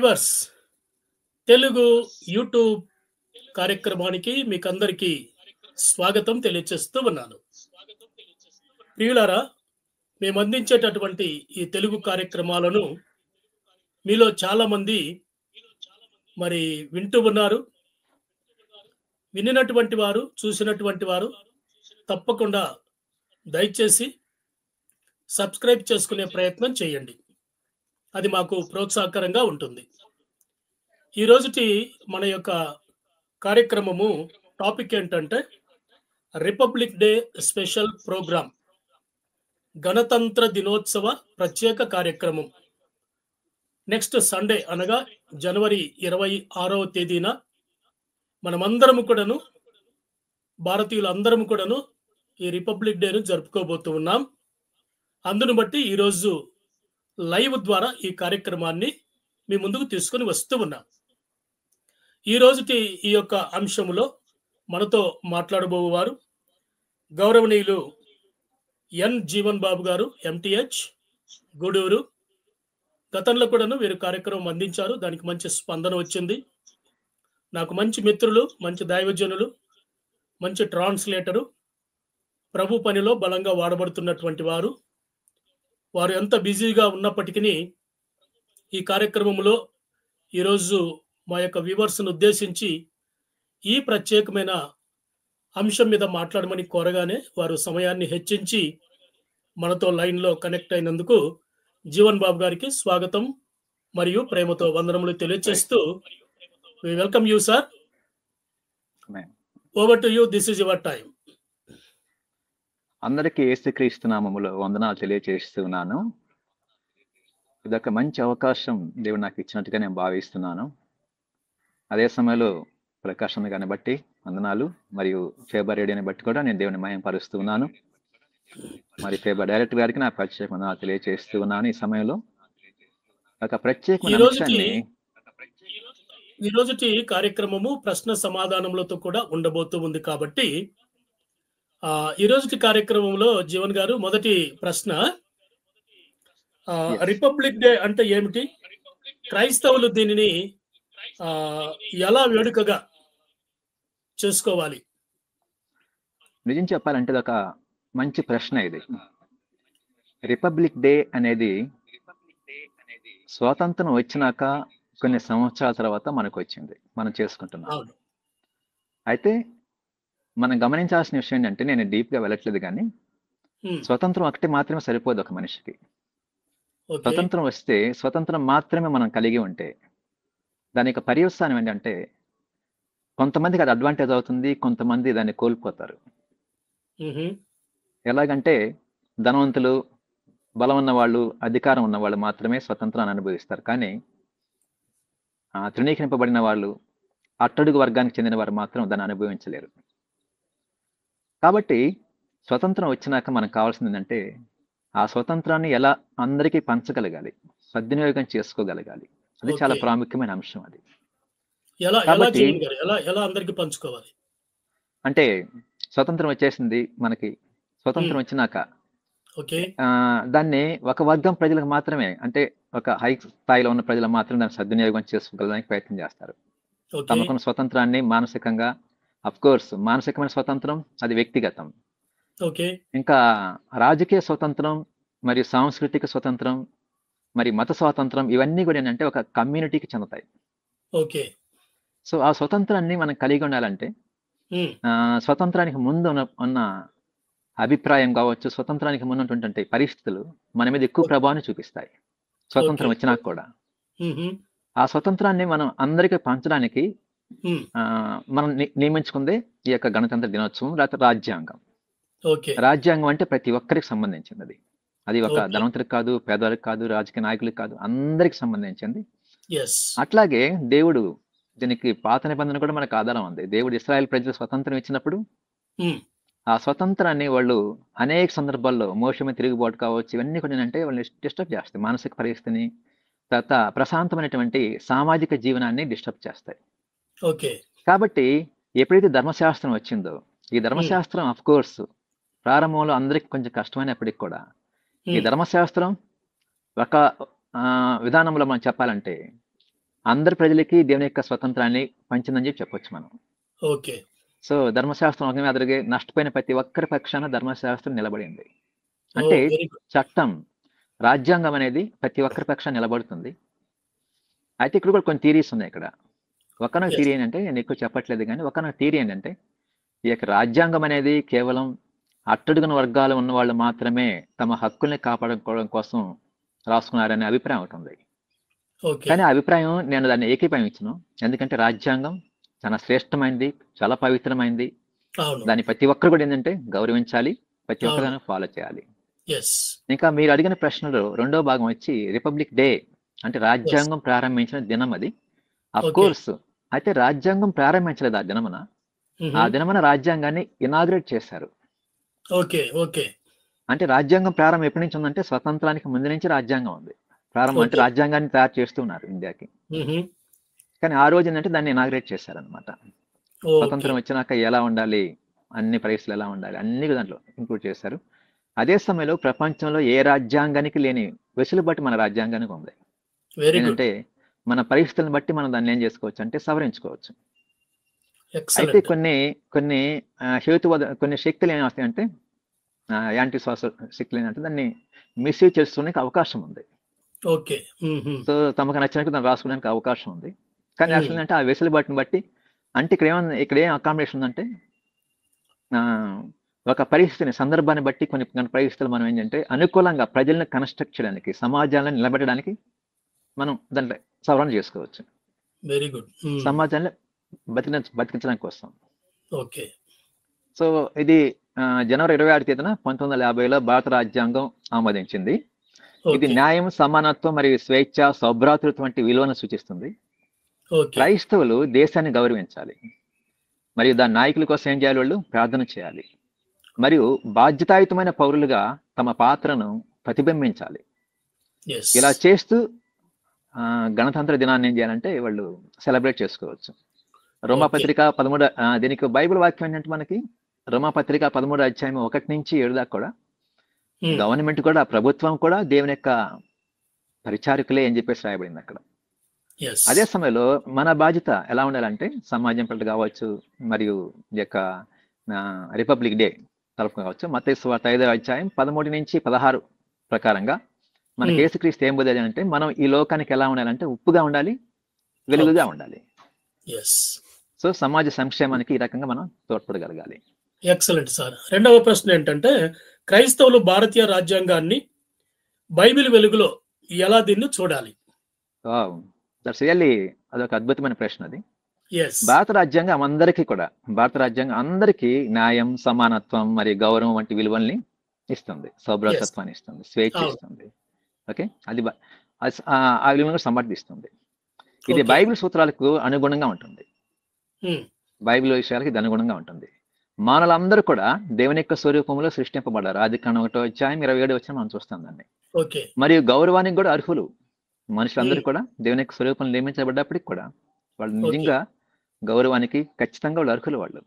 Viewers Telugu YouTube కార్యక్రమానికి మీకందరికీ స్వాగతం తెలియజేస్తూ ఉన్నాను. ప్రియులారా, మేము అందించేటటువంటి ఈ తెలుగు కార్యక్రమాలను మీలో చాలా మంది మరి వింటూ ఉన్నారు. వినినటువంటి వారు, చూసినటువంటి వారు తప్పకుండా దయచేసి సబ్స్క్రైబ్ చేసుకునే ప్రయత్నం చేయండి. అది మాకు ప్రోత్సాహకరంగా ఉంటుంది. ఈ రోజుటి మన యొక్క కార్యక్రమము టాపిక్ ఏంటంటే రిపబ్లిక్ డే స్పెషల్ ప్రోగ్రామ్, గణతంత్ర దినోత్సవ ప్రత్యేక కార్యక్రమం. నెక్స్ట్ సండే అనగా జనవరి 26వ తేదీన మనమందరము కూడాను, భారతీయులందరము కూడాను ఈ రిపబ్లిక్ డేను జరుపుకోబోతూ ఉన్నాం. అందును బట్టి ఈరోజు లైవ్ ద్వారా ఈ కార్యక్రమాన్ని మీ ముందుకు తీసుకొని వస్తూ ఉన్నాం. ఈ రోజుటి ఈ యొక్క అంశములో మనతో మాట్లాడబోవారు గౌరవనీయులు ఎన్ జీవన్ బాబు గారు, ఎంటీహెచ్ గూడూరు. గతంలో కూడాను వీరు కార్యక్రమం అందించారు. దానికి మంచి స్పందన వచ్చింది. నాకు మంచి మిత్రులు, మంచి దైవజనులు, మంచి ట్రాన్స్లేటరు, ప్రభు పనిలో బలంగా వాడబడుతున్నటువంటి వారు. వారు ఎంత బిజీగా ఉన్నప్పటికీ ఈ కార్యక్రమంలో ఈరోజు మా యొక్క వ్యూవర్స్ను ఉద్దేశించి ఈ ప్రత్యేకమైన అంశం మీద మాట్లాడమని కోరగానే వారు సమయాన్ని హెచ్చించి మనతో లైన్లో కనెక్ట్ అయినందుకు జీవన్ బాబు గారికి స్వాగతం మరియు ప్రేమతో వందనములు తెలియజేస్తూ we welcome you, sir. Over to you. This is your time. అందరికీ యేసుక్రీస్తు నామములో వందనాలు తెలియజేస్తున్నాను. ఇదొక మంచి అవకాశం దేవుడు నాకు ఇచ్చినట్టుగా నేను భావిస్తున్నాను. అదే సమయంలో ప్రకాశం గారిని బట్టి వందనాలు, మరియు ఫేబర్ రేడియోని బట్టి కూడా నేను దేవుని మహిమపరుస్తున్నాను. మరి ఫేబర్ డైరెక్టర్ గారికి నా ప్రత్యేక వందనాలు తెలియజేస్తున్నాను. ఈ సమయంలో ఒక ప్రత్యేకమైన అంశాన్ని, ఈ రోజుటి కార్యక్రమము ప్రశ్న సమాధానములతో కూడా ఉండబోతూ ఉంది. కాబట్టి ఈ రోజుటి కార్యక్రమంలో జీవన్ గారు, మొదటి ప్రశ్న, రిపబ్లిక్ డే అంటే ఏమిటి? క్రైస్తవులు దీనిని ఎలా వేడుకగా చేసుకోవాలి? నిజం చెప్పాలంటే ఇది ఒక మంచి ప్రశ్న. ఇది రిపబ్లిక్ డే అనేది స్వాతంత్రం వచ్చినాక కొన్ని సంవత్సరాల తర్వాత మనకు వచ్చింది, మనం చేసుకుంటున్నాం. అయితే మనం గమనించాల్సిన విషయం ఏంటంటే, నేను డీప్ గా వెళ్ళట్లేదు కానీ స్వతంత్రం ఒకటి మాత్రమే సరిపోదు ఒక మనిషికి. స్వతంత్రం వస్తే, స్వతంత్రం మాత్రమే మనం కలిగి ఉంటే దాని యొక్క పర్యవసానం ఏంటంటే, కొంతమందికి అది అడ్వాంటేజ్ అవుతుంది, కొంతమంది దాన్ని కోల్పోతారు. ఎలాగంటే ధనవంతులు, బలం ఉన్న వాళ్ళు, అధికారం ఉన్న వాళ్ళు మాత్రమే స్వతంత్రాన్ని అనుభవిస్తారు. కానీ తృణీకరింపబడిన వాళ్ళు, అట్టడుగు వర్గానికి చెందిన వారు మాత్రం దాన్ని అనుభవించలేరు. కాబట్టి స్వతంత్రం వచ్చినాక మనకు కావాల్సింది ఏంటంటే, ఆ స్వతంత్రాన్ని ఎలా అందరికీ పంచగలగాలి, సద్వినియోగం చేసుకోగలగాలి. అది చాలా ప్రాముఖ్యమైన అంశం. అది కాబట్టి ఎలా అందరికీ పంచుకోవాలి అంటే, స్వతంత్రం వచ్చేసింది మనకి. స్వతంత్రం వచ్చినాక దాన్ని ఒక వర్గం ప్రజలకు మాత్రమే, అంటే ఒక హై స్థాయిలో ఉన్న ప్రజలు మాత్రం దాన్ని సద్వినియోగం చేసుకోగలడానికి ప్రయత్నం చేస్తారు. తమకున్న స్వతంత్రాన్ని మానసికంగా, అఫ్ కోర్స్ మానసికమైన స్వతంత్రం అది వ్యక్తిగతం. ఇంకా రాజకీయ స్వతంత్రం, మరియు సాంస్కృతిక స్వతంత్రం, మరి మత స్వాతంత్రం, ఇవన్నీ కూడా ఏంటంటే ఒక కమ్యూనిటీకి చెందుతాయి. సో ఆ స్వతంత్రాన్ని మనం కలిగి ఉండాలంటే, స్వతంత్రానికి ముందు ఉన్న అభిప్రాయం కావచ్చు, స్వతంత్రానికి ముందు ఉన్నటువంటి పరిస్థితులు మన మీద ఎక్కువ ప్రభావాన్ని చూపిస్తాయి. స్వతంత్రం వచ్చినాక కూడా ఆ స్వతంత్రాన్ని మనం అందరికీ పంచడానికి మనం నియమించుకుందే ఈ యొక్క గణతంత్ర దినోత్సవం, లేకపోతే రాజ్యాంగం. రాజ్యాంగం అంటే ప్రతి ఒక్కరికి సంబంధించింది. అది ఒక ధనవంతులకు కాదు, పేదవారికి కాదు, రాజకీయ నాయకులకు కాదు, అందరికి సంబంధించింది. అట్లాగే దేవుడు, దీనికి పాత నిబంధన కూడా మనకు ఆధారం ఉంది. దేవుడు ఇశ్రాయేల్ ప్రజలు స్వతంత్రం ఇచ్చినప్పుడు ఆ స్వతంత్రాన్ని వాళ్ళు అనేక సందర్భాల్లో మోసే మీద తిరుగుబాటు కావచ్చు, ఇవన్నీ కూడా ఏంటంటే వాళ్ళని డిస్టర్బ్ చేస్తాయి. మానసిక పరిస్థితిని, తర్వాత ప్రశాంతమైనటువంటి సామాజిక జీవనాన్ని డిస్టర్బ్ చేస్తాయి. కాబట్టి ఎప్పుడైతే ధర్మశాస్త్రం వచ్చిందో, ఈ ధర్మశాస్త్రం అఫ్ కోర్స్ ప్రారంభంలో అందరికి కొంచెం కష్టమైనప్పటికి కూడా ఈ ధర్మశాస్త్రం ఒక విధానంలో మనం చెప్పాలంటే అందరి ప్రజలకి దేవుని యొక్క స్వతంత్రాన్ని పంచిందని చెప్పి చెప్పొచ్చు మనం. ఓకే. సో ధర్మశాస్త్రం ఒక మాదిరిగా నష్టపోయిన ప్రతి ఒక్కరి పక్షాన ధర్మశాస్త్రం నిలబడింది. ఓ అంటే వెరీ గుడ్. చట్టం, రాజ్యాంగం అనేది ప్రతి ఒక్కరి పక్షాన నిలబడుతుంది. అయితే ఇక్కడ కూడా కొన్ని థియరీస్ ఉన్నాయి ఇక్కడ. ఒకనొక Yes. థియరీ ఏంటంటే, నేను ఎక్కువ చెప్పట్లేదు కానీ ఒకనొక థియరీ ఏంటంటే, ఈ యొక్క రాజ్యాంగం అనేది కేవలం అట్టడుగున వర్గాలు ఉన్న వాళ్ళు మాత్రమే తమ హక్కుల్ని కాపాడుకోవడం కోసం రాసుకున్నారనే అభిప్రాయం ఒకటి ఉంది. ఓకే. కానీ ఆ అభిప్రాయం నేను దాన్ని ఏకీభవించను. ఎందుకంటే రాజ్యాంగం చాలా శ్రేష్టమైంది, చాలా పవిత్రమైంది. అవును. దాన్ని ప్రతి ఒక్కరు కూడా ఏంటంటే గౌరవించాలి, ప్రతి ఒక్కరు అవును. దాన్ని ఫాలో చేయాలి. ఎస్. ఇంకా మీరు అడిగిన ప్రశ్నలో రెండో భాగం వచ్చి రిపబ్లిక్ డే, అంటే రాజ్యాంగం ప్రారంభించిన దినం అది. Of Okay. కోర్స్ అయితే రాజ్యాంగం ప్రారంభించలేదు ఆ దినమున. ఆ దినమున రాజ్యాంగాన్ని ఇనాగ్రేట్ చేశారు. ఓకే. ఓకే. అంటే రాజ్యాంగం ప్రారంభం ఎప్పటి నుంచి ఉందంటే స్వతంత్రానికి ముందు నుంచి రాజ్యాంగం ఉంది. ప్రారంభం అంటే Okay. రాజ్యాంగాన్ని తయారు చేస్తున్నారు ఇండియాకి. కానీ ఆ రోజు ఏంటంటే దాన్ని ఇనాగ్రేట్ చేశారనమాట. స్వతంత్రం వచ్చినాక ఎలా ఉండాలి, అన్ని పరిస్థితులు ఎలా ఉండాలి, అన్ని దాంట్లో ఇంక్లూడ్ చేశారు. అదే సమయంలో ప్రపంచంలో ఏ రాజ్యాంగానికి లేని వెసులుబాటు మన రాజ్యాంగానికి ఉంది. Very good. ఏంటంటే మన పరిస్థితులను బట్టి మనం దాన్ని ఏం చేసుకోవచ్చు అంటే సవరించుకోవచ్చు. అయితే ఎక్సలెంట్. కొన్ని హేతువాద కొన్ని శక్తులు ఏం వస్తాయంటే యాంటీ సోషల్ శక్తులు ఏంటంటే దాన్ని మిస్యూజ్ చేసుకోవడానికి అవకాశం ఉంది. ఓకే. సో తమకు నచ్చినట్టు దాన్ని రాసుకోవడానికి అవకాశం ఉంది. కానీ యాక్చువల్ అంటే ఆ వెసులుబాటుని బట్టి అంటే ఇక్కడ ఏం అకామిడేషన్ ఉందంటే ఒక పరిస్థితిని, సందర్భాన్ని బట్టి కొన్ని పరిస్థితులు మనం ఏంటంటే అనుకూలంగా ప్రజలను కన్స్ట్రక్ట్ చేయడానికి, సమాజాలను నిలబెట్టడానికి మనం దాంట్లో సవరణ చేసుకోవచ్చు. Very good. సమాజాన్ని బతికించడానికి కోసం. ఓకే. సో ఇది జనవరి 26 తేదీన 1950లో భారత రాజ్యాంగం ఆమోదించింది. ఇది ఓకే. న్యాయం, సమానత్వం మరియు స్వేచ్ఛ, సౌభ్రాతృత్వం వంటి విలువను సూచిస్తుంది. ఓకే. క్రైస్తవులు దేశాన్ని గౌరవించాలి మరియు దాని నాయకుల కోసం ఏం చేయాలి, వాళ్ళు ప్రార్థన చేయాలి మరియు బాధ్యతాయుతమైన పౌరులుగా తమ పాత్రను ప్రతిబింబించాలి. ఎస్. ఇలా చేస్తూ గణతంత్ర దినాన్ని ఏం చేయాలంటే వాళ్ళు సెలబ్రేట్ చేసుకోవచ్చు. రోమాపత్రిక 13 దీనికి బైబిల్ వాక్యం ఏంటంటే మనకి రోమాపత్రిక 13 అధ్యాయం 1 నుంచి 7 దాకా కూడా గవర్నమెంట్ కూడా, ప్రభుత్వం కూడా దేవుని యొక్క పరిచారకులే అని చెప్పేసి రాయబడింది అక్కడ. ఎస్. అదే సమయంలో మన బాధ్యత ఎలా ఉండాలంటే సమాజం పట్ల కావచ్చు మరియు ఈ యొక్క రిపబ్లిక్ డే తరఫున కావచ్చు. మత్తయి సువార్త 5వ అధ్యాయం 13 నుంచి 16 ప్రకారంగా మనకి యేసుక్రీస్తు ఏం బోధ అంటే మనం ఈ లోకానికి ఎలా ఉండాలంటే ఉప్పుగా ఉండాలి, వెలుగుగా ఉండాలి. ఎస్. సో సమాజ సంక్షేమానికి ఈ రకంగా మనం తోడ్పడగలగాలి. Excellent sir. రెండవ ప్రశ్న ఏంటంటే క్రైస్తవులు భారతీయ రాజ్యాంగాన్ని బైబిల్ వెలుగులో ఎలా దీన్ని చూడాలి? దట్స్ రియల్లీ అదొక అద్భుతమైన ప్రశ్న అది. ఎస్. భారత రాజ్యాంగం అందరికీ న్యాయం, సమానత్వం మరియు గౌరవం వంటి విలువల్ని ఇస్తుంది, సౌభ్రతత్వాన్ని ఇస్తుంది, స్వేచ్ఛ ఇస్తుంది. ఓకే, అది ఆ విలువలను సమర్థిస్తుంది. ఇది బైబిల్ సూత్రాలకు అనుగుణంగా ఉంటుంది. బైబిల్ విషయాలకు ఇది అనుగుణంగా ఉంటుంది. మానవులందరూ కూడా దేవుని యొక్క స్వరూపంలో సృష్టింపబడ్డారు. ఆదికాండం 1వ అధ్యాయం 27 వచనం మనం చూస్తాం దాన్ని. ఓకే. మరియు గౌరవానికి కూడా అర్హులు. మనుషులందరూ కూడా దేవుని యొక్క స్వరూపం నియమించబడ్డప్పటికి కూడా వాళ్ళు నిజంగా గౌరవానికి ఖచ్చితంగా వాళ్ళు అర్హులు వాళ్ళు.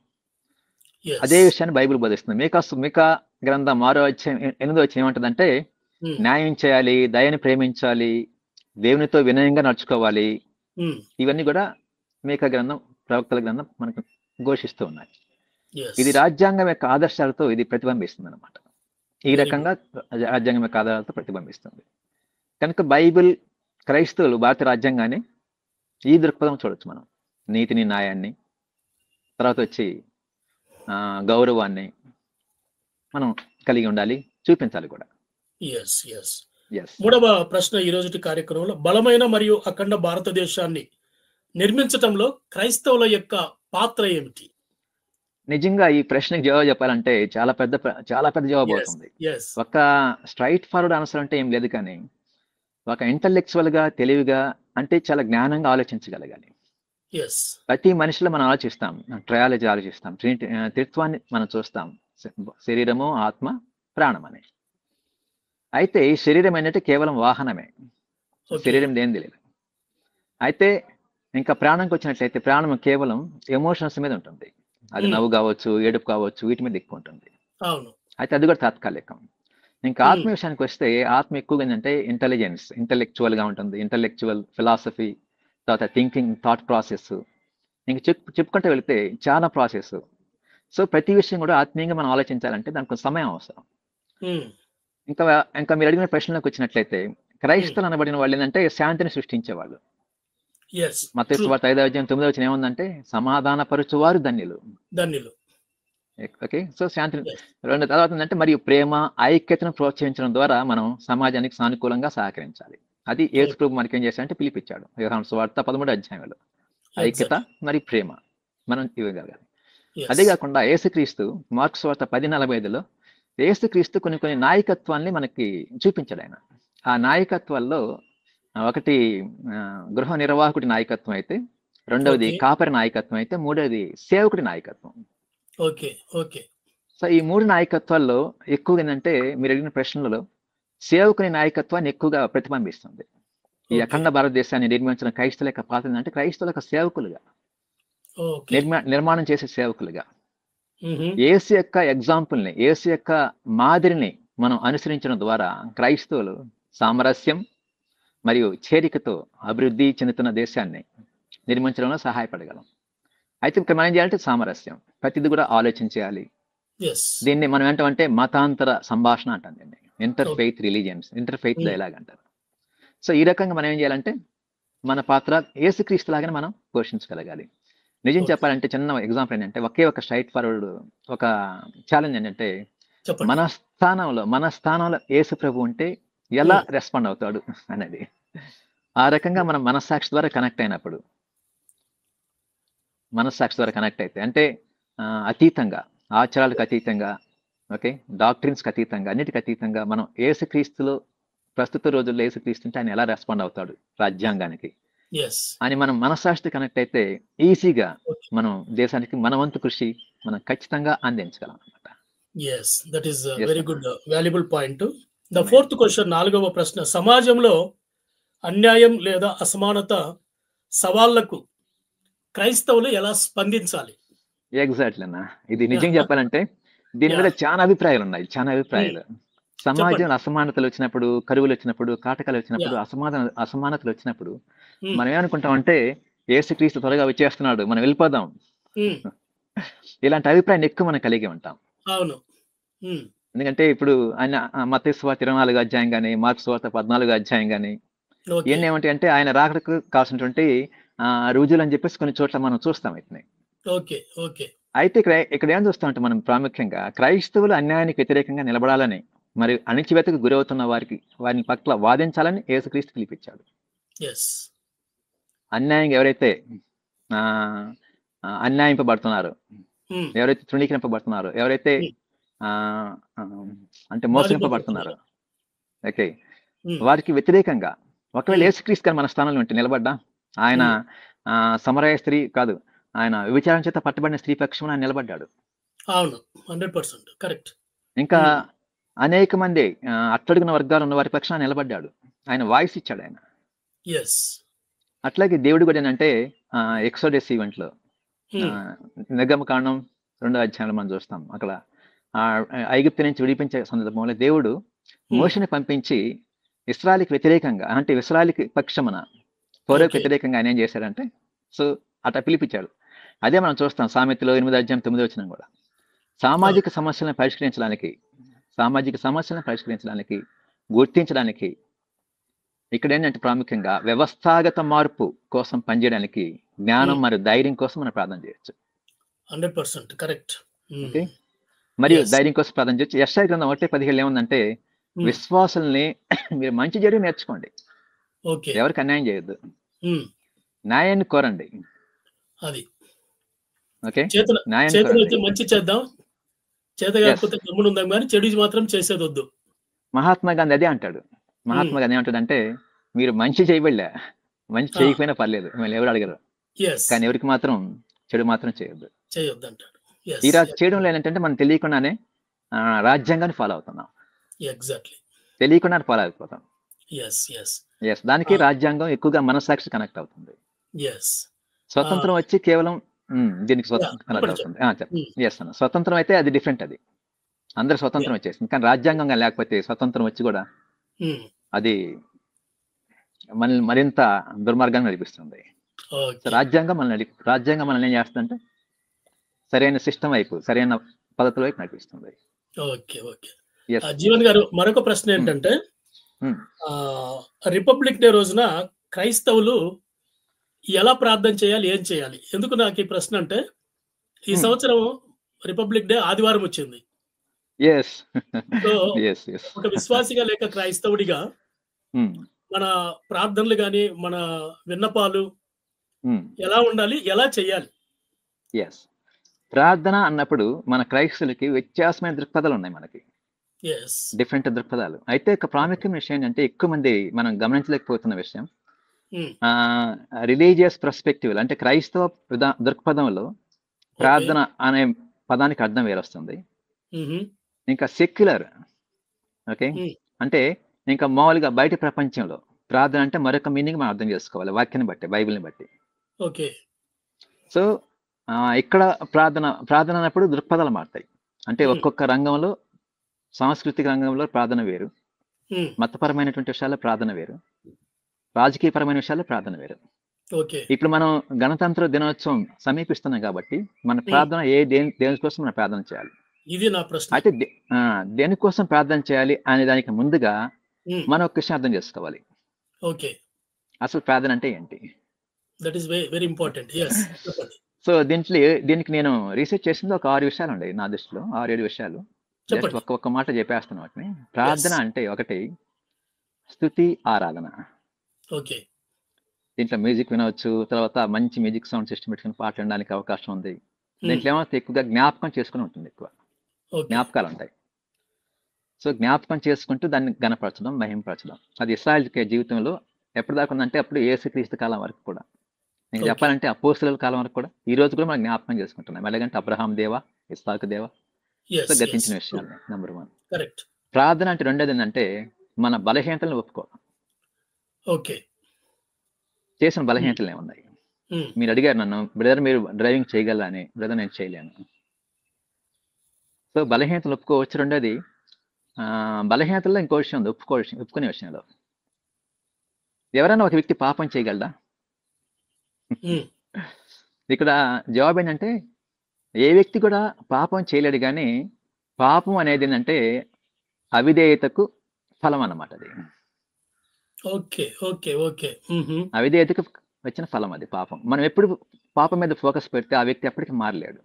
అదే విషయాన్ని బైబిల్ బోధిస్తుంది. మీకా గ్రంథం 6వ అధ్యాయం 8వ వచనం ఏమంటుందంటే న్యాయం చేయాలి, దయని ప్రేమించాలి, దేవునితో వినయంగా నడుచుకోవాలి. ఇవన్నీ కూడా మీకా గ్రంథం, ప్రవక్తల గ్రంథం మనకు ఘోషిస్తూ ఉన్నాయి. ఇది రాజ్యాంగం యొక్క ఆదర్శాలతో ఇది ప్రతిబింబిస్తుంది అనమాట. ఈ రకంగా రాజ్యాంగం యొక్క ఆధారాలతో ప్రతిబింబిస్తుంది. కనుక బైబిల్, క్రైస్తవులు భారత రాజ్యాంగాన్ని ఈ దృక్పథం చూడొచ్చు మనం. నీతిని, న్యాయాన్ని, తర్వాత వచ్చి గౌరవాన్ని మనం కలిగి ఉండాలి, చూపించాలి కూడా. మూడవ ప్రశ్న ఈ రోజు కార్యక్రమంలో బలమైన మరియు అఖండ భారతదేశాన్ని నిర్మించటంలో క్రైస్తవుల యొక్క పాత్ర ఏమిటి? నిజంగా ఈ ప్రశ్నకు జవాబు చెప్పాలంటే చాలా పెద్ద జవాబు అవుతుంది. ఒక స్ట్రైట్ ఫార్వర్డ్ ఆన్సర్ అంటే ఏం లేదు, కానీ ఒక ఇంటలెక్చువల్ గా, తెలివిగా, అంటే చాలా జ్ఞానంగా ఆలోచించగలగాలి. ప్రతి మనిషిలో మనం ఆలోచిస్తాం, ట్రయాలజీ ఆలోచిస్తాం, త్రిత్వాన్ని మనం చూస్తాం, శరీరము, ఆత్మ, ప్రాణం అని. అయితే ఈ శరీరం ఏంటంటే కేవలం వాహనమే, శరీరం దేనిది లేదు. అయితే ఇంకా ప్రాణంకి వచ్చినట్లయితే ప్రాణం కేవలం ఎమోషన్స్ మీద ఉంటుంది. అది నవ్వు కావచ్చు, ఏడుపు కావచ్చు, వీటి మీద ఎక్కువ ఉంటుంది. అయితే అది కూడా తాత్కాలికం. ఇంకా ఆత్మ విషయానికి వస్తే ఆత్మ ఎక్కువగా ఏంటంటే ఇంటెలిజెన్స్, ఇంటలెక్చువల్ గా ఉంటుంది. ఇంటలెక్చువల్ ఫిలాసఫీ, తర్వాత థింకింగ్, థాట్ ప్రాసెస్, ఇంక చెప్పుకుంటూ వెళితే చాలా ప్రాసెస్. సో ప్రతి విషయం కూడా ఆత్మీయంగా మనం ఆలోచించాలంటే దానికి కొంచెం సమయం అవసరం. ఇంకా ఇంకా మీరు అడిగిన ప్రశ్నలోకి వచ్చినట్లయితే క్రైస్తవులు అనబడిన వాళ్ళు ఏంటంటే శాంతిని సృష్టించేవాళ్ళు. మత్తయి సువార్త 5:9 ఏముందంటే సమాధానపరచువారు ధన్యులు. ఓకే, సో శాంతిని. రెండు తర్వాత ఏంటంటే మరియు ప్రేమ, ఐక్యతను ప్రోత్సహించడం ద్వారా మనం సమాజానికి సానుకూలంగా సహకరించాలి. అది యేసు ప్రభు మనకి ఏం చేశాడంటే పిలిపించాడు. యోహాను సువార్త 13 ఐక్యత మరియు ప్రేమ మనం ఇవ్వగలగాలి. అదే కాకుండా యేసుక్రీస్తు మార్కు సువార్త 10:45 యేసుక్రీస్తు కొన్ని నాయకత్వాన్ని మనకి చూపించాడు. ఆయన ఆ నాయకత్వాల్లో ఒకటి గృహ నిర్వాహకుడి నాయకత్వం అయితే, రెండవది కాపరి నాయకత్వం అయితే, మూడవది సేవకుడి నాయకత్వం. సో ఈ 3 నాయకత్వాల్లో ఎక్కువగా ఏంటంటే మీరు అడిగిన ప్రశ్నలలో సేవకుని నాయకత్వాన్ని ఎక్కువగా ప్రతిబింబిస్తుంది. ఈ అఖండ భారతదేశాన్ని నిర్మించిన క్రైస్తవుల యొక్క పాత్ర ఏంటంటే క్రైస్తవుల యొక్క సేవకులుగా, నిర్మాణం చేసే సేవకులుగా, యేసు యొక్క ఎగ్జాంపుల్ని, యేసు యొక్క మాదిరిని మనం అనుసరించడం ద్వారా క్రైస్తవులు సామరస్యం మరియు చేరికతో అభివృద్ధి చెందుతున్న దేశాన్ని నిర్మించడంలో సహాయపడగలం. అయితే ఇక్కడ మనం ఏం చేయాలంటే సామరస్యం, ప్రతిదీ కూడా ఆలోచించాలి. దీన్ని మనం ఏంటంటే మతాంతర సంభాషణ అంటాం, దీన్ని inter faith religions, inter faith dialogue అంటారు. సో ఈ రకంగా మనం ఏం చేయాలంటే మన పాత్ర యేసుక్రీస్తు లాగానే మనం పోషించగలగాలి. నిజం చెప్పాలంటే చిన్న ఎగ్జాంపుల్ ఏంటంటే ఒకే ఒక స్ట్రైట్ ఫార్వర్డ్ ఒక ఛాలెంజ్ ఏంటంటే మన స్థానంలో యేసు ప్రభు ఉంటే ఎలా రెస్పాండ్ అవుతాడు అనేది. ఆ రకంగా మనం మనస్సాక్షి ద్వారా కనెక్ట్ అయినప్పుడు, మనస్సాక్షి ద్వారా కనెక్ట్ అయితే అంటే అతీతంగా, ఆచారాలకు అతీతంగా, ఓకే, డాక్ట్రిన్స్కి అతీతంగా, అన్నిటికి అతీతంగా మనం యేసుక్రీస్తులో ప్రస్తుత రోజుల్లో యేసుక్రీస్తు ఉంటే ఆయన ఎలా రెస్పాండ్ అవుతాడు రాజ్యాంగానికి అని మనం మనస్సాక్షి కనెక్ట్ అయితే ఈజీగా మనం దేశానికి మన వంతు కృషి మనం ఖచ్చితంగా అందించగలం అన్నమాట. That is very good, valuable point. The fourth question, 4వ ప్రశ్న, సమాజంలో అన్యాయం లేదా అసమానత సవాళ్లకు క్రైస్తవులు ఎలా స్పందించాలి? ఎగ్జాక్ట్లీ అన్న, ఇది నిజం చెప్పాలంటే దీని మీద చాలా అభిప్రాయాలు ఉన్నాయి, చాలా అభిప్రాయాలు. సమాజంలో అసమానతలు వచ్చినప్పుడు, కరువులు వచ్చినప్పుడు, కాటకాలు వచ్చినప్పుడు, అసమానతలు వచ్చినప్పుడు మనం ఏమనుకుంటాం అంటే యేసుక్రీస్తు త్వరగా వచ్చేస్తున్నాడు, మనం వెళ్ళిపోదాం, ఇలాంటి అభిప్రాయాన్ని ఎక్కువ మనం కలిగి ఉంటాం. ఎందుకంటే ఇప్పుడు ఆయన మత్తయి సువార్త 24 కానీ, మార్కు సువార్త 14 కానీ ఇవన్నీ ఏమంటాయి అంటే ఆయన రాకడకు కావాల్సినటువంటి రుజువులు అని చెప్పేసి కొన్ని చోట్ల మనం చూస్తాం. అయితే ఇక్కడ ఏం చూస్తామంటే మనం ప్రాముఖ్యంగా క్రైస్తవులు అన్యాయానికి వ్యతిరేకంగా నిలబడాలని మరియు అణిచివేతకు గురవుతున్న వారిని పట్ల వాదించాలని యేసుక్రీస్తు పిలిపించాడు. అన్యాయంగా ఎవరైతే అన్యాయింపబడుతున్నారో, ఎవరైతే తృణీకరింపబడుతున్నారో, ఎవరైతే అంటే మోసగింపబడుతున్నారో, ఓకే, వారికి వ్యతిరేకంగా ఒకవేళ యేసుక్రీస్తు గారు మన స్థానంలో ఉంటే నిలబడ్డా, ఆయన సమరయ స్త్రీ కాదు, ఆయన విచారణ చేత పట్టబడిన స్త్రీ పక్షం ఆయన నిలబడ్డాడు. అవును, 100% కరెక్ట్. ఇంకా అనేక మంది అట్టడుగున వర్గాలు ఉన్న వారి పక్షాన నిలబడ్డాడు, ఆయన వాయిస్ ఇచ్చాడు ఆయన. అట్లాగే దేవుడు కూడా ఏంటంటే ఎక్సోడస్ ఈవెంట్ లో నిర్గమకాండం 2 మనం చూస్తాం. అక్కడ ఐగుప్తు నుంచి విడిపించే సందర్భంలో దేవుడు మోషేని పంపించి ఇశ్రాయేలుకి వ్యతిరేకంగా, అంటే ఇశ్రాయేలుకి పక్షమున ఫరోకు వ్యతిరేకంగా ఆయన ఏం చేశాడంటే సో అట్లా పిలిపించాడు. అదే మనం చూస్తాం సామెతలో 8:9 కూడా. సామాజిక సమస్యలను పరిష్కరించడానికి, గుర్తించడానికి ఇక్కడ ఏంటంటే ప్రాముఖ్యంగా వ్యవస్థాగత మార్పు కోసం పనిచేయడానికి జ్ఞానం మరియు ధైర్యం కోసం మనం ప్రార్థన చేయొచ్చు. 100% కరెక్ట్. ఓకే, మరియు ధైర్యం కోసం ప్రార్థన చేయొచ్చు. యెషయా గ్రంథం 1:17 ఏముందంటే విశ్వాసుల్ని మీరు మంచి చేయడం నేర్చుకోండి, ఎవరికి అన్యాయం చేయొద్దు, న్యాయాన్ని కోరండి. అది ఓకే, మంచి చేద్దాం, చేత కాకపోతే గమ్మునుందాం కానీ చెడు మాత్రం చేసేది వద్దు. మహాత్మా గాంధీ అదే అంటాడు. మహాత్మా గాంధీ ఏమంటాడంటే మీరు మంచి చేయబడలే, మంచి చేయకపోయినా పర్లేదు, మిమ్మల్ని ఎవరు అడగరు, కానీ ఎవరికి మాత్రం చెడు మాత్రం చేయొద్దు అంటాడు. ఈ చేయడం ఏంటంటే మనం తెలియకుండానే రాజ్యాంగాన్ని ఫాలో అవుతున్నాం, తెలియకుండానే ఫాలో అయిపోతాం. దానికి రాజ్యాంగం ఎక్కువగా మనస్సాక్షి కనెక్ట్ అవుతుంది. స్వతంత్రం వచ్చి కేవలం దీనికి కనెక్ట్ అవుతుంది. స్వతంత్రం అయితే అది డిఫరెంట్, అది అందరు స్వతంత్రం వచ్చేసింది. కానీ రాజ్యాంగంగా లేకపోతే స్వతంత్రం వచ్చి కూడా అది మనల్ని మరింత దుర్మార్గంగా నడిపిస్తుంది. So okay. రాజ్యాంగం మనల్ని ఏం చేస్తుందంటే సరైన సిస్టమ్ వైపు, సరైన పద్ధతుల వైపు నడిపిస్తుంది. ఓకే. ఓకే. ఎస్. జీవన్ గారు మరొక ప్రశ్న ఏంటంటే రిపబ్లిక్ డే రోజున క్రైస్తవులు ఎలా ప్రార్థన చేయాలి? ఏం చేయాలి? ఎందుకు నాకు ఈ ప్రశ్న అంటే ఈ సంవత్సరం రిపబ్లిక్ డే ఆదివారం వచ్చింది. ఎస్. So yes. ఎస్. ఒక విశ్వాసిగా లేక క్రైస్తవుడిగా మన ప్రార్థనలు గాని, మన విన్నపాలు ఎలా ఉండాలి? ఎలా చేయాలి? ఎస్. ప్రార్థన అన్నప్పుడు మన క్రైస్తవులకి వ్యత్యాసమైన దృక్పథాలు ఉన్నాయి మనకి. యెస్. డిఫరెంట్ దృక్పథాలు. అయితే ఒక ప్రాముఖ్యమైన విషయం ఏంటంటే ఎక్కువ మంది మనం గమనించలేకపోతున్న విషయం రిలీజియస్ పర్స్పెక్టివ్ అంటే క్రైస్తవ దృక్పథంలో ప్రార్థన అనే పదానికి అర్థం వేరొస్తుంది. ఇంకా సెక్యులర్ ఓకే అంటే ఇంకా మామూలుగా బయట ప్రపంచంలో ప్రార్థన అంటే మరొక మీనింగ్ మనం అర్థం చేసుకోవాలి వాక్యాన్ని బట్టి, బైబిల్ని బట్టి. ఓకే. సో ఇక్కడ ప్రార్థన అన్నప్పుడు దృక్పథాలు మారుతాయి. అంటే ఒక్కొక్క రంగంలో, సాంస్కృతిక రంగంలో ప్రార్థన వేరు, మతపరమైనటువంటి విషయాల్లో ప్రార్థన వేరు, రాజకీయపరమైన విషయాల్లో ప్రార్థన వేరు. ఇప్పుడు మనం గణతంత్ర దినోత్సవం సమీపిస్తున్నాం కాబట్టి మన ప్రార్థన దేనికోసం మనం ప్రార్థన చేయాలి? ఇది నా ప్రశ్న. అయితే దేనికోసం ప్రార్థన చేయాలి అనే దానికి ముందుగా మనం ఒక విషయం అర్థం చేసుకోవాలి. ఓకే. అసలు ప్రార్థన అంటే ఏంటి? That is very important. yes. So దీనికి నేను రీసెర్చ్ చేసింది ఒక 6 విషయాలు ఉన్నాయి నా దృష్టిలో, 6-7 విషయాలు. జస్ట్ ఒక్క మాట చెప్పేస్తాను వాటిని. ప్రార్థన అంటే ఒకటి స్తుతి, ఆరాధన. ఓకే. దీంట్లో మ్యూజిక్ వినవచ్చు, తర్వాత మంచి మ్యూజిక్ సౌండ్ సిస్టమ్ పెట్టుకుని పాట వినడానికి అవకాశం ఉంది. దీంట్లో ఏమైతే ఎక్కువగా జ్ఞాపకం చేసుకుని ఉంటుంది, ఎక్కువ జ్ఞాపకాలు ఉంటాయి. సో జ్ఞాపకం చేసుకుంటూ దాన్ని గణపరచడం, మహింపరచడం. అది ఇశ్రాయేల్ జీవితంలో ఎప్పటిదాకా ఉందంటే అప్పుడు యేసుక్రీస్తు కాలం వరకు కూడా, నేను చెప్పాలంటే అపోస్తలుల కాలం వరకు కూడా, ఈ రోజు కూడా మనం జ్ఞాపకం చేసుకుంటున్నాం. ఎలాగంటే అబ్రహాం దేవ, ఇస్సాకు దేవ, గతించిన విషయాలు. నెంబర్ 1. ప్రార్థన అంటే రెండోది ఏంటంటే మన బలహీనతలను ఒప్పుకోవడం. ఓకే. చేసిన బలహీనతలు ఏమున్నాయి? మీరు అడిగారు నన్ను, బ్రదర్ మీరు డ్రైవింగ్ చేయగలరా అని. బ్రదర్ నేను చేయలేను. సో బలహీనతలు ఒప్పుకోవచ్చు. రెండోది బలహీనతల్లో ఇంకో విషయం ఉంది, ఒప్పుకునే విషయంలో. ఎవరైనా ఒక వ్యక్తి పాపం చేయగలడా? ఇక్కడ జవాబు ఏంటంటే ఏ వ్యక్తి కూడా పాపం చేయలేడు, కానీ పాపం అనేది ఏంటంటే అవిధేయతకు ఫలం అన్నమాట. అది అవిధేయతకు వచ్చిన ఫలం, అది పాపం. మనం ఎప్పుడు పాపం మీద ఫోకస్ పెడితే ఆ వ్యక్తి ఎప్పటికీ మారలేడు.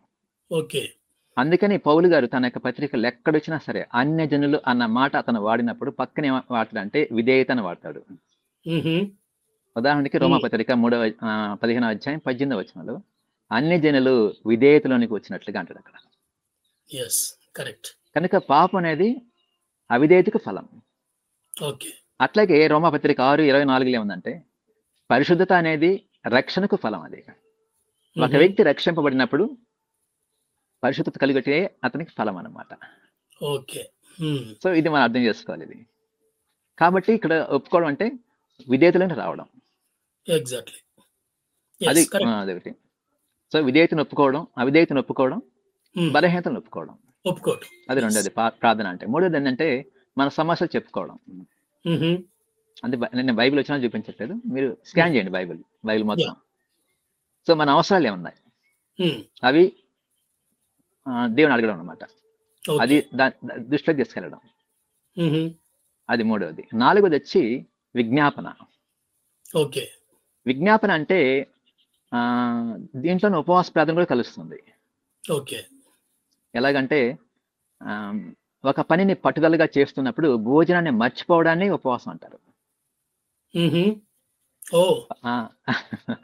అందుకని పౌలు గారు తన యొక్క పత్రికలు ఎక్కడొచ్చినా సరే అన్యజనులు అన్న మాట అతను వాడినప్పుడు పక్కనే వాడతాడంటే విధేయతను వాడతాడు. ఉదాహరణకి రోమాపత్రిక 15వ అధ్యాయం 18వ వచనంలో అన్యజనులు విధేయతలోనికి వచ్చినట్లుగా అంటాడు అక్కడ. కనుక పాపం అనేది అవిధేయతకు ఫలం. అట్లాగే రోమాపత్రిక 6:24 ఏముందంటే పరిశుద్ధత అనేది రక్షణకు ఫలం. అది ఒక వ్యక్తి రక్షింపబడినప్పుడు పరిశుద్ధత కలిగితే అతనికి ఫలం అన్నమాట. సో ఇది మనం అర్థం చేసుకోవాలి. ఇది కాబట్టి ఇక్కడ ఒప్పుకోవడం అంటే విధేయతలోకి రావడం. అది అదొకటి. సో విధేయతను ఒప్పుకోవడం, అవిధేయతను ఒప్పుకోవడం, బలహీనతను ఒప్పుకోవడం. అది రెండోది ప్రార్థన అంటే. మూడోది ఏంటంటే మన సమస్యలు చెప్పుకోవడం. అంటే నేను బైబిల్ వచ్చినా చూపించట్లేదు, మీరు స్కాన్ చేయండి బైబిల్ మొత్తం. సో మన అవసరాలు ఏమున్నాయి అవి దేవుని అడగడం అన్నమాట. అది దృష్టిలో తీసుకెళ్ళడం. అది మూడవది. నాలుగోది వచ్చి విజ్ఞాపన. విజ్ఞాపన అంటే దీంట్లో ఉపవాస ప్రార్థన కూడా కలుస్తుంది. ఎలాగంటే ఒక పనిని పట్టుదలగా చేస్తున్నప్పుడు భోజనాన్ని మర్చిపోవడాన్ని ఉపవాసం అంటారు.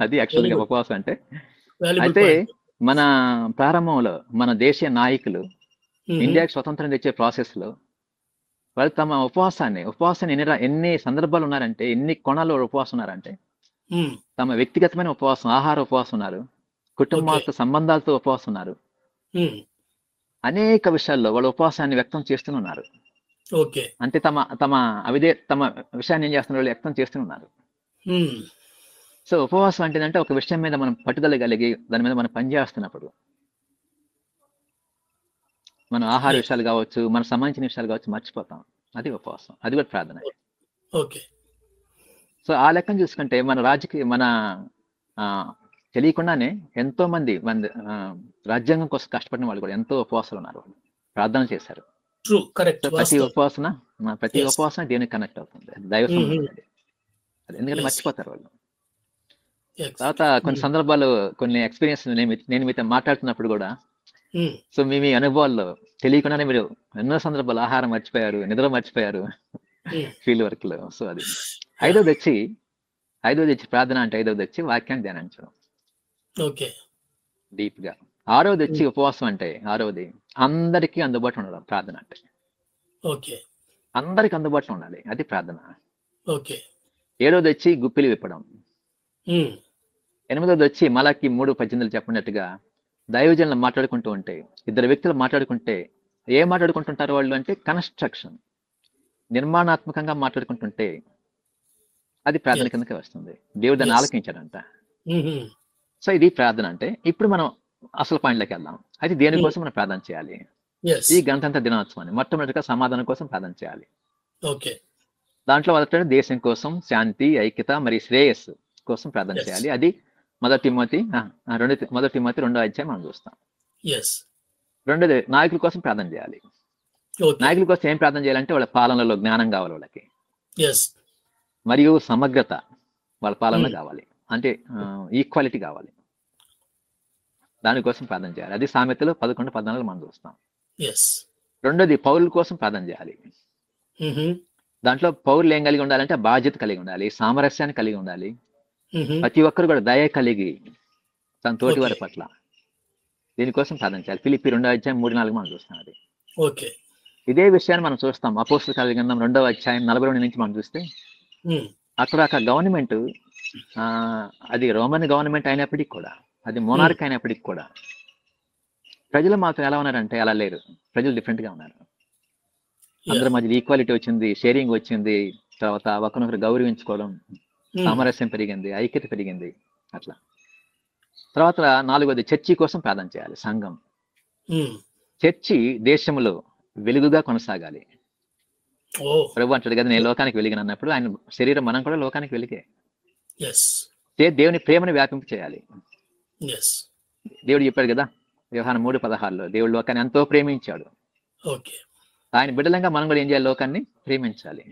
అది యాక్చువల్గా ఉపవాసం అంటే. అయితే మన ప్రారంభంలో మన దేశీయ నాయకులు ఇండియాకి స్వతంత్రం తెచ్చే ప్రాసెస్ లో వాళ్ళు తమ ఉపవాసాన్ని ఎన్ని సందర్భాలు ఉన్నారంటే, ఎన్ని కోణాల్లో ఉపవాసం ఉన్నారంటే, తమ వ్యక్తిగతమైన ఉపవాసం, ఆహార ఉపవాసం ఉన్నారు, కుటుంబాలతో సంబంధాలతో ఉపవాసం ఉన్నారు, అనేక విషయాల్లో వాళ్ళు ఉపవాసాన్ని వ్యక్తం చేస్తున్నారు. అంటే తమ విషయాన్ని ఏం చేస్తున్నారు, వాళ్ళు వ్యక్తం చేస్తున్నారు. సో ఉపవాసం అంటే ఒక విషయం మీద మనం పట్టుదల కలిగి దాని మీద మనం పనిచేస్తున్నప్పుడు, మనం ఆహార విషయాలు కావచ్చు, మనకు సంబంధించిన విషయాలు కావచ్చు మర్చిపోతాం. అది ఉపవాసం. అది కూడా ప్రార్థన. సో ఆ లెక్కను చూసుకుంటే మన ఆ, తెలియకుండానే ఎంతో మంది రాజ్యాంగం కోసం కష్టపడిన వాళ్ళు కూడా ఎంతో ఉపవాసాలు ఉన్నారు, వాళ్ళు ప్రార్థన చేశారు. ట్రూ, కరెక్ట్, సో ప్రతి Yes. ఉపవాసన దేనికి కనెక్ట్ అవుతుంది, అది దైవ సంబంధం అది. ఎందుకంటే Yes. మర్చిపోతారు వాళ్ళు. తర్వాత Exactly. కొన్ని సందర్భాలు, కొన్ని ఎక్స్పీరియన్స్ నేను మీతో మాట్లాడుతున్నప్పుడు కూడా, Mm. సో మీ అనుభవాల్లో తెలియకుండానే మీరు ఎన్నో సందర్భాలు ఆహారం మర్చిపోయారు, నిద్ర మర్చిపోయారు Mm. ఫీల్డ్ వర్క్ లో. సో అది ఐదోది వచ్చి ప్రార్థన అంటే, ఐదోది వచ్చి వాక్యాన్ని ధ్యానించడం Okay. డీప్ గా. ఆరోది వచ్చి ఉపవాసం అంటే, ఆరోది అందరికీ అందుబాటులో ఉండడం ప్రార్థన అంటే. Okay. అందరికి అందుబాటులో ఉండాలి, అది ప్రార్థన. Okay. ఏడోది వచ్చి గుప్పిలి విప్పడం. Mm. ఎనిమిదోది వచ్చి మలాకి 3:18 చెప్పినట్టుగా దైవజనులు మాట్లాడుకుంటూ ఉంటే, ఇద్దరు వ్యక్తులు మాట్లాడుకుంటే ఏం మాట్లాడుకుంటుంటారు వాళ్ళు అంటే, కన్స్ట్రక్షన్, నిర్మాణాత్మకంగా మాట్లాడుకుంటుంటే అది ప్రార్థన Yes. కిందకి వస్తుంది. దేవుడు దాన్ని Yes. ఆలకించాడంట. Mhm. సో ఇది ప్రార్థన అంటే. ఇప్పుడు మనం అసలు పాయింట్లోకి వెళ్దాం. అయితే దేనికోసం మనం ప్రార్థన చేయాలి? Yes. ఈ గణతంత్ర దినోత్సవాన్ని మొట్టమొదటిగా సమాధానం కోసం ప్రార్థన చేయాలి. Okay. దాంట్లో మొదట దేశం కోసం శాంతి, ఐక్యత మరియు శ్రేయస్సు కోసం ప్రార్థన Yes. చేయాలి. అది మొదటి తిమోతి 2 మనం చూస్తాం. Yes. రెండోది నాయకుల కోసం ప్రార్థన చేయాలి. Okay. నాయకుల కోసం ఏం ప్రార్థన చేయాలంటే, వాళ్ళ పాలనలో జ్ఞానం కావాలి వాళ్ళకి, Yes. మరియు సమగ్రత వాళ్ళ పాలన Mm. కావాలి, అంటే ఈక్వాలిటీ కావాలి. దానికోసం ప్రార్థన చేయాలి. అది సామెతలు 11-14 మనం చూస్తాం. Yes. రెండోది పౌరుల కోసం ప్రార్థన చేయాలి. Mhm. దాంట్లో పౌరులు ఏం కలిగి ఉండాలంటే, బాధ్యత కలిగి ఉండాలి, సామరస్యాన్ని కలిగి ఉండాలి, Mhm. ప్రతి ఒక్కరు కూడా దయ కలిగి తన తోటి వారి Okay. పట్ల. దీనికోసం ప్రార్థన చేయాలి. ఫిలిప్పి 2:3-4 మనం చూస్తాం. అది Okay. ఇదే విషయాన్ని మనం చూస్తాం అపోస్తల కార్యాల గ్రంథం 2:42 నుంచి మనం చూస్తే, Mm. అక్కడ గవర్నమెంట్ అది రోమన్ గవర్నమెంట్ అయినప్పటికీ కూడా, అది మోనార్క్ అయినప్పటికీ కూడా, ప్రజలు మాత్రం ఎలా ఉన్నారంటే అలా లేరు. ప్రజలు డిఫరెంట్ గా ఉన్నారు. అందరి మధ్య ఈక్వాలిటీ వచ్చింది, షేరింగ్ వచ్చింది, తర్వాత ఒకరినొకరు గౌరవించుకోవడం, Mm. సామరస్యం పెరిగింది, ఐక్యత పెరిగింది. అట్లా. తర్వాత 4వది చర్చి కోసం ప్రార్థన చేయాలి. సంఘం, Mm. చర్చి దేశంలో వెలుగుగా కొనసాగాలి. Oh. ప్రభు అంటాడు కదా, నేను లోకానికి వెలిగిన అన్నప్పుడు ఆయన శరీరం, మనం కూడా లోకానికి వెలిగే. Yes. దేవుని ప్రేమను వ్యాపింప చేయాలి. Yes. దేవుడు చెప్పాడు కదా యోహాను 3:16లో, దేవుడు లోకాన్ని ఎంతో ప్రేమించాడు. Okay. ఆయన బిడ్డలంగా మనం కూడా ఏం చేయాలి? లోకాన్ని ప్రేమించాలి.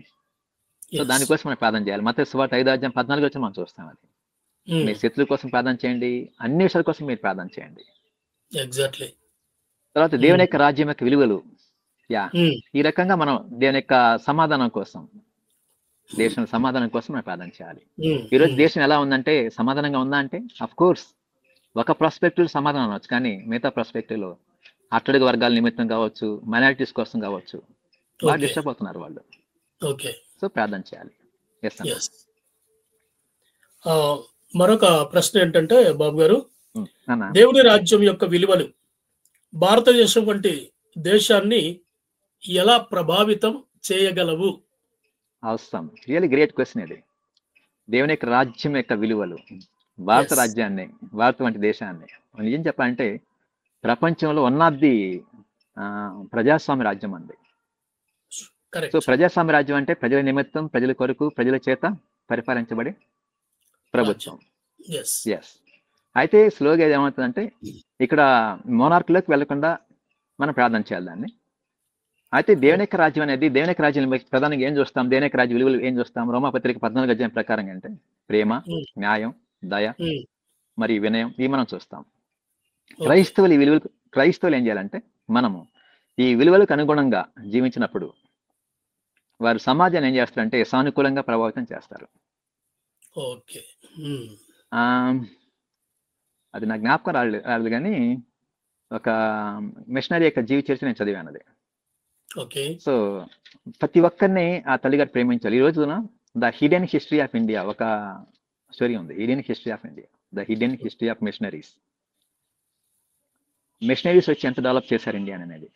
So Yes. దానికోసం మనం ప్రార్థన చేయాలి. మత్తయి సువార్త 5:14 మనం చూస్తాం. అది Mm. మీ శత్రువుల కోసం ప్రార్థన చేయండి, అన్ని విషయాల కోసం మీరు ప్రార్థన చేయండి. Exactly. తర్వాత దేవుని యొక్క రాజ్యం యొక్క విలువలు, Mm. ఈ రకంగా మనం దేవుని యొక్క సమాధానం కోసం, దేశం సమాధానం కోసం మనం ప్రార్థన చేయాలి. Mm. ఈరోజు దేశం ఎలా ఉందంటే, సమాధానంగా ఉందా అంటే, అఫ్ కోర్స్ ఒక ప్రాస్పెక్టివ్ సమాధానం అనవచ్చు, కానీ మిగతా ప్రాస్పెక్టివ్ లో అట్టడుగు వర్గాల నిమిత్తం కావచ్చు, మైనారిటీస్ కోసం కావచ్చు, బాగా Okay. డిస్టర్బ్ అవుతున్నారు వాళ్ళు. Okay. సో ప్రార్థన చేయాలి. Yes, అన్న. Yes. మరొక ప్రశ్న ఏంటంటే బాబు గారు, అన్న, దేవుని రాజ్యం యొక్క విలువలు భారతదేశం వంటి దేశాన్ని ఎలా ప్రభావితం చేయగలవు? అవసరం, రియల్లీ గ్రేట్ క్వశ్చన్ ఇది. దేవుని యొక్క రాజ్యం యొక్క విలువలు భారత Yes. రాజ్యాన్ని, భారత వంటి దేశాన్ని, నిజం చెప్పాలంటే ప్రపంచంలో వన్ ఆఫ్ ది ప్రజాస్వామ్య రాజ్యం అండి. So correct. ప్రజాస్వామ్య రాజ్యం అంటే ప్రజల నిమిత్తం, ప్రజల కొరకు, ప్రజల చేత పరిపాలించబడే ప్రభుత్వం. ఎస్. ఎస్. అయితే స్లోగా ఏమవుతుందంటే, ఇక్కడ మోనార్క్లోకి వెళ్లకుండా మనం ప్రార్థన చేయాలి దాన్ని. అయితే దేవుని యొక్క రాజ్యం అనేది, దేవుని యొక్క రాజ్యం ప్రధానంగా ఏం చూస్తాం, దేవుని యొక్క రాజ్య విలువలు ఏం చూస్తాం? రోమాపత్రిక 14 ప్రకారం అంటే ప్రేమ, న్యాయం, దయ మరియు వినయం, ఇవి మనం చూస్తాం. క్రైస్తవులు ఈ విలువలు, క్రైస్తవులు ఏం చేయాలంటే, మనము ఈ విలువలకు అనుగుణంగా జీవించినప్పుడు వారు సమాజాన్ని ఏం చేస్తారంటే సానుకూలంగా ప్రభావితం చేస్తారు. ఓకే. అది నా జ్ఞాపకం రాలేదు కానీ, ఒక మిషనరీ యొక్క జీవిత చరిత్ర నేను చదివాను అది. ఓకే. సో ప్రతి ఒక్కరిని ఆ తల్లిగారు ప్రేమించాలి. ఈ రోజున the hidden history of India ఒక స్టోరీ ఉంది. Hidden history of India, the hidden history of missionaries. Missionaries వచ్చి ఎంత డెవలప్ చేశారు ఇండియా అనేది.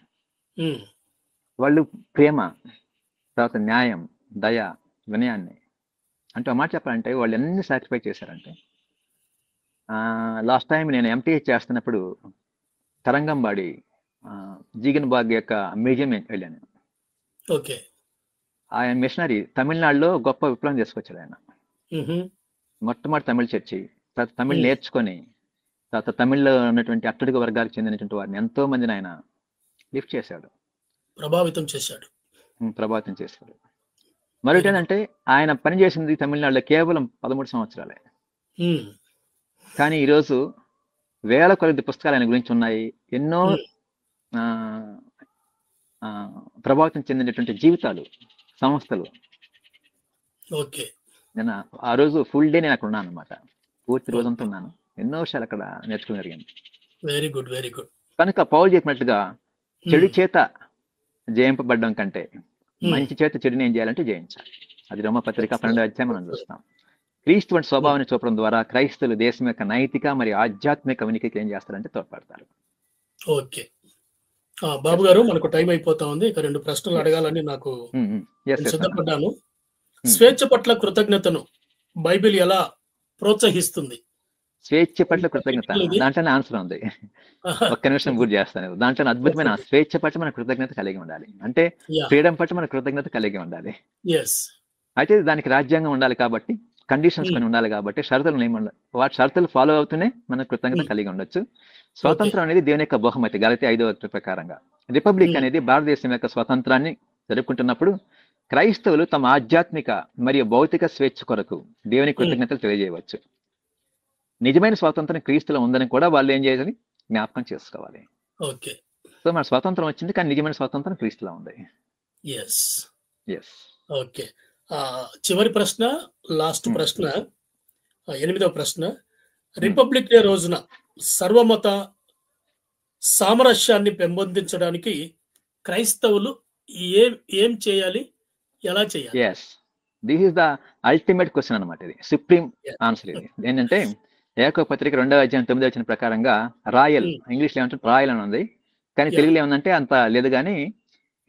వాళ్ళు ప్రేమ, తర్వాత న్యాయం, దయ, వినయాన్ని, అంటే ఒక మాట చెప్పాలంటే వాళ్ళు ఎన్ని సాక్రిఫైస్ చేశారంటే, లాస్ట్ టైం నేను ఎంటీహెచ్ చేస్తున్నప్పుడు తరంగంబాడి జీగన్ బాగ్ యొక్క మ్యూజియం వెళ్ళాను. ఓకే. ఆయన మిషనరీ తమిళనాడులో గొప్ప విప్లవం తీసుకొచ్చాడు ఆయన. మ్హూ. మొట్టమొదటి తమిళ చర్చి, తర్వాత తమిళ్ మ్. నేర్చుకొని తర్వాత తమిళ్లో ఉన్నటువంటి అట్టడుగు వర్గాలకు చెందినటువంటి వారిని ఎంతో మందిని ఆయన లిఫ్ట్ చేశాడు, ప్రభావితం చేశాడు. ప్రభావితం చేశాడు. మరొకటి వెరీ గుడ్. ఏంటంటే ఆయన పనిచేసింది తమిళనాడులో కేవలం 13 సంవత్సరాలే, మ్. కానీ ఈరోజు వేల కొలది పుస్తకాలు ఆయన గురించి ఉన్నాయి. ఎన్నో మ్. ఆ, ఆ, ప్రభావితం చెందినటువంటి జీవితాలు, సంస్థలు. ఓకే. నేను ఆ రోజు ఫుల్ డే నేను అక్కడ ఉన్నాను అనమాట, పూర్తి రోజంతా ఉన్నాను. ఎన్నో విషయాలు అక్కడ నేర్చుకుని జరిగింది. Very good, very good. కనుక పౌలు చెప్పినట్లుగా చెడు చేత జయింపబడడం కంటే మంచి చేత చెడుని ఏం చేయాలంటే జయించాలి. అది రోమపత్రిక 12వ అధ్యాయం మనం చూస్తాం. క్రీస్తు వంటి స్వభావాన్ని చూపడం ద్వారా క్రైస్తవులు దేశం యొక్క నైతిక మరియు ఆధ్యాత్మిక ఉనికికి ఏం చేస్తారంటే తోడ్పడతారు. ఓకే. బాబు గారు, మనకు టైం అయిపోతా ఉంది. ఇక 2 ప్రశ్నలు అడగాలని నాకు సిద్ధపడ్డాను. స్వేచ్ఛ పట్ల కృతజ్ఞతను బైబిల్ ఎలా ప్రోత్సహిస్తుంది? స్వేచ్ఛ పట్ల కృతజ్ఞత, దాంట్లోనే ఆన్సర్ ఉంది. ఒక్క నిమిషం గుర్తు చేస్తాను. దాంట్లో అద్భుతమైన స్వేచ్ఛ పట్ల మన కృతజ్ఞత కలిగి ఉండాలి, అంటే ఫ్రీడమ్ పట్ల మన కృతజ్ఞత కలిగి ఉండాలి. అయితే దానికి రాజ్యాంగం ఉండాలి కాబట్టి, కండిషన్స్ కొన్ని ఉండాలి కాబట్టి, షరతులు నియమం, వాటి షరతులు ఫాలో అవుతూనే మన కృతజ్ఞత కలిగి ఉండొచ్చు. స్వాతంత్రం అనేది దేవుని యొక్క బహుమతి, గలతీ 5వ ప్రకారంగా. రిపబ్లిక్ అనేది భారతదేశం యొక్క స్వాతంత్రాన్ని జరుపుకుంటున్నప్పుడు క్రైస్తవులు తమ ఆధ్యాత్మిక మరియు భౌతిక స్వేచ్ఛ కొరకు దేవుని కృతజ్ఞతలు తెలియజేయవచ్చు. నిజమైన స్వాతంత్రం క్రీస్తులో ఉందని కూడా వాళ్ళు ఏం చేయాలి, జ్ఞాపకం చేసుకోవాలి. ఓకే. సో మన స్వాతంత్రం వచ్చింది, కానీ నిజమైన స్వాతంత్రం క్రీస్తులో ఉంది. ఓకే. చివరి ప్రశ్న, లాస్ట్ ప్రశ్న, 8వ ప్రశ్న. రిపబ్లిక్ డే రోజున సర్వమత సామరస్యాన్ని పెంపొందించడానికి క్రైస్తవులు ఏం చేయాలి, ఎలా చేయాలి? This is the ultimate question అనమాట. ఇది సుప్రీం ఆన్సర్. ఇది ఏంటంటే యాకోబు పత్రిక 2వ అధ్యాయం 9వ వచనం ప్రకారంగా రాయల్, ఇంగ్లీష్లో ఏమంటే రాయల్ అని ఉంది, కానీ తెలుగులో ఏమందంటే అంత లేదు. కానీ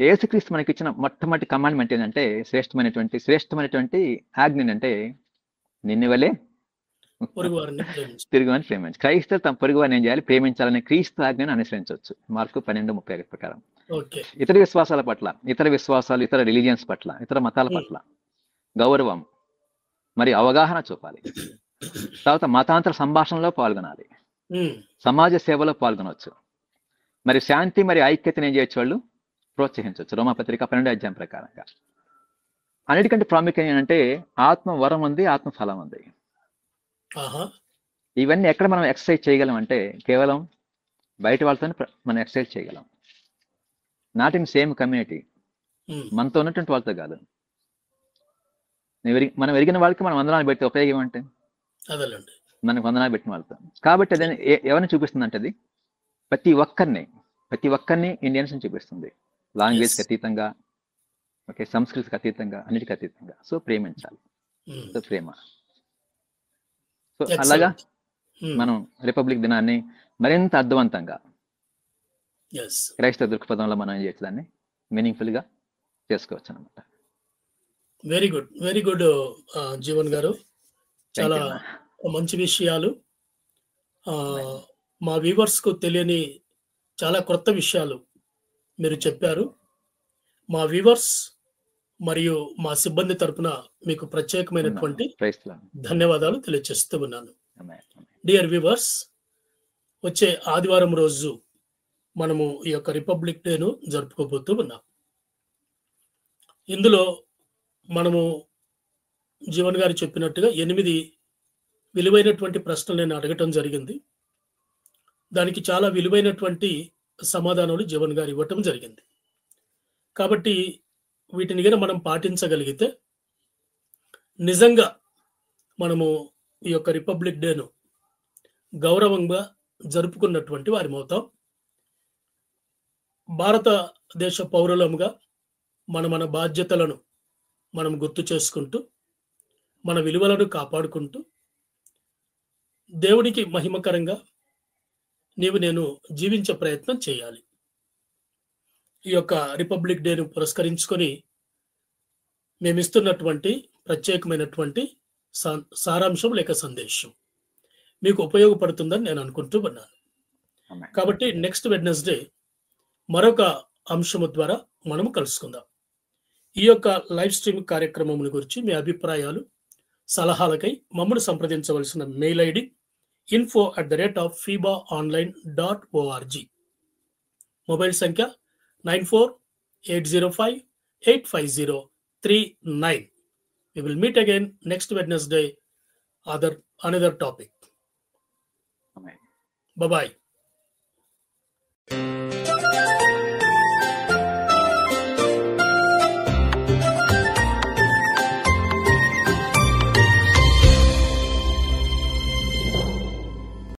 యేసుక్రీస్తు మనకి ఇచ్చిన మొట్టమొదటి కమాండ్మెంట్ ఏంటంటే శ్రేష్టమైనటువంటి ఆజ్ఞ అంటే నిన్ను వలే తిరుగువారిని ప్రేమించు. క్రైస్తవులు తమ పొరుగువారిని ఏం చేయాలి, ప్రేమించాలనే క్రీస్తు ఆజ్ఞను అనుసరించవచ్చు. మార్కు 12:31 ప్రకారం. ఇతర విశ్వాసాల పట్ల, ఇతర రిలీజియన్స్ పట్ల, ఇతర మతాల పట్ల గౌరవం మరి అవగాహన చూపాలి. తర్వాత మతాంతర సంభాషణలో పాల్గొనాలి, సమాజ సేవలో పాల్గొనవచ్చు, మరి శాంతి మరి ఐక్యతను ఏం చేయొచ్చు, వాళ్ళు ప్రోత్సహించవచ్చు. రోమపత్రిక 12వ అధ్యాయం ప్రకారంగా. అన్నిటికంటే ప్రాముఖ్యం ఏంటంటే ఆత్మ వరం ఉంది, ఆత్మ ఫలం ఉంది. ఇవన్నీ ఎక్కడ మనం ఎక్సర్సైజ్ చేయగలం అంటే కేవలం బయట వాళ్ళతో మనం ఎక్సర్సైజ్ చేయగలం, నాట్ ఇన్ సేమ్ కమ్యూనిటీ, మనతో ఉన్నటువంటి వాళ్ళతో కాదు. మనం ఎరిగిన వాళ్ళకి మనం వందనాలు పెడితే ఉపయోగం అంటే మనకు వందనాలు పెట్టిన వాళ్ళతో. కాబట్టి అదే ఎవరిని చూపిస్తుంది అంటే అది ప్రతి ఒక్కరిని ఇండియన్స్ ని చూపిస్తుంది. లాంగ్వేజ్కి అతీతంగా, ఓకే, సంస్కృతికి అతీతంగా, అన్నిటికీ అతీతంగా. సో ప్రేమించాలి, సో ప్రేమ. సో అలాగా మనం రిపబ్లిక్ దినాన్ని మరింత అర్థవంతంగా క్రైస్తవ దృక్పథంలో మనం ఏం చేయొచ్చు, దాన్ని మీనింగ్ఫుల్ గా చేసుకోవచ్చు అనమాట. Very good, very good Jeevan గారు. చాలా మంచి విషయాలు, మా వ్యూవర్స్ కు తెలియని చాలా కొత్త విషయాలు మీరు చెప్పారు. మా వ్యూవర్స్ మరియు మా సిబ్బంది తరపున మీకు ప్రత్యేకమైనటువంటి ధన్యవాదాలు తెలియజేస్తూ ఉన్నాను. డియర్ వ్యూవర్స్, వచ్చే ఆదివారం రోజు మనము ఈ యొక్క రిపబ్లిక్ డేను జరుపుకోబోతూ ఉన్నాం. ఇందులో మనము జీవన్ గారు చెప్పినట్టుగా 8 విలువైనటువంటి ప్రశ్నలు నేను అడగటం జరిగింది. దానికి చాలా విలువైనటువంటి సమాధానాలు జీవన్ గారు ఇవ్వటం జరిగింది. కాబట్టి వీటిని కనుక మనం పాటించగలిగితే నిజంగా మనము ఈ యొక్క రిపబ్లిక్ డేను గౌరవంగా జరుపుకున్నటువంటి వారిమవుతాం. భారతదేశ పౌరులముగా మన బాధ్యతలను మనం గుర్తు చేసుకుంటూ, మన విలువలను కాపాడుకుంటూ, దేవునికి మహిమకరంగా నేను జీవించే ప్రయత్నం చేయాలి. ఈ యొక్క రిపబ్లిక్ డేను పురస్కరించుకొని మేమిస్తున్నటువంటి ప్రత్యేకమైనటువంటి సారాంశం లేక సందేశం మీకు ఉపయోగపడుతుందని నేను అనుకుంటూ ఉన్నాను. కాబట్టి నెక్స్ట్ వెడ్నెస్డే మరొక అంశము ద్వారా మనము కలుసుకుందాం. ఈ యొక్క లైవ్ స్ట్రీమ్ కార్యక్రమం గురించి మీ అభిప్రాయాలు, సలహాలకై మమ్మల్ని సంప్రదించవలసిన మెయిల్ ఐడి info@fibaonline.org. మొబైల్ సంఖ్య 94-805-85039. We will meet again next Wednesday, another topic. Amen. Bye-bye.